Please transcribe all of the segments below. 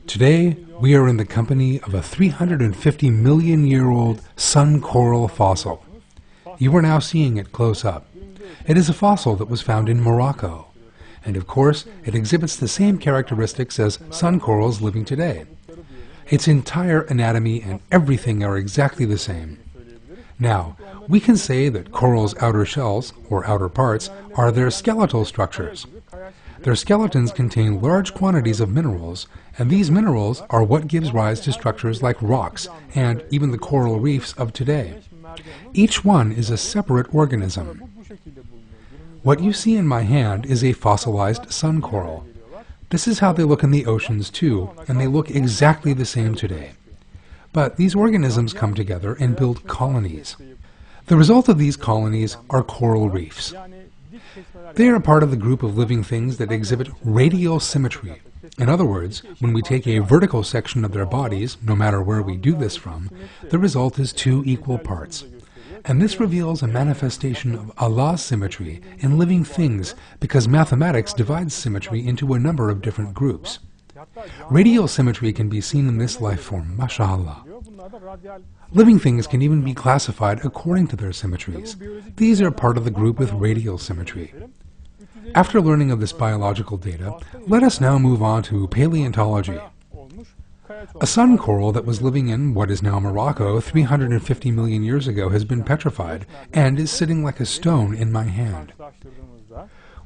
Today, we are in the company of a 350 million year old sun coral fossil. You are now seeing it close up. It is a fossil that was found in Morocco. And of course, it exhibits the same characteristics as sun corals living today. Its entire anatomy and everything are exactly the same. Now, we can say that corals' outer shells, or outer parts, are their skeletal structures. Their skeletons contain large quantities of minerals, and these minerals are what gives rise to structures like rocks and even the coral reefs of today. Each one is a separate organism. What you see in my hand is a fossilized sun coral. This is how they look in the oceans too, and they look exactly the same today. But these organisms come together and build colonies. The result of these colonies are coral reefs. They are part of the group of living things that exhibit radial symmetry. In other words, when we take a vertical section of their bodies, no matter where we do this from, the result is two equal parts. And this reveals a manifestation of Allah's symmetry in living things because mathematics divides symmetry into a number of different groups. Radial symmetry can be seen in this life form, mashallah. Living things can even be classified according to their symmetries. These are part of the group with radial symmetry. After learning of this biological data, let us now move on to paleontology. A sun coral that was living in what is now Morocco 350 million years ago has been petrified and is sitting like a stone in my hand.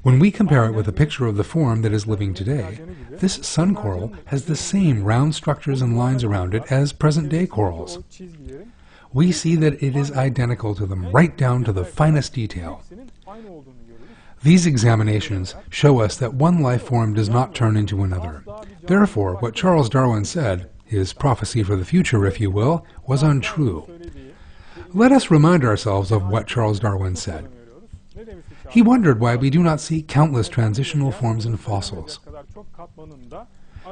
When we compare it with a picture of the form that is living today, this sun coral has the same round structures and lines around it as present-day corals. We see that it is identical to them, right down to the finest detail. These examinations show us that one life form does not turn into another. Therefore, what Charles Darwin said, his prophecy for the future, if you will, was untrue. Let us remind ourselves of what Charles Darwin said. He wondered why we do not see countless transitional forms in fossils.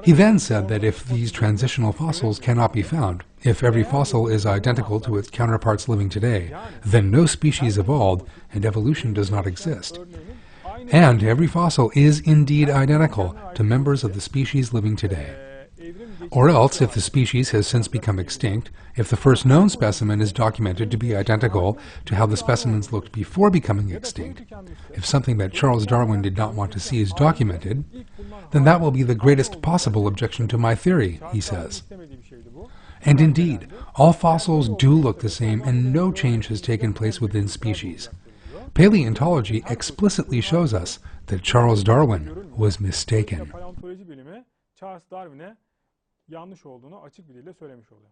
He then said that if these transitional fossils cannot be found, if every fossil is identical to its counterparts living today, then no species evolved and evolution does not exist. And every fossil is indeed identical to members of the species living today. Or else, if the species has since become extinct, if the first known specimen is documented to be identical to how the specimens looked before becoming extinct, if something that Charles Darwin did not want to see is documented, then that will be the greatest possible objection to my theory, he says. And indeed, all fossils do look the same and no change has taken place within species. Paleontology explicitly shows us that Charles Darwin was mistaken. Yanlış olduğunu açık bir dille söylemiş oluyor.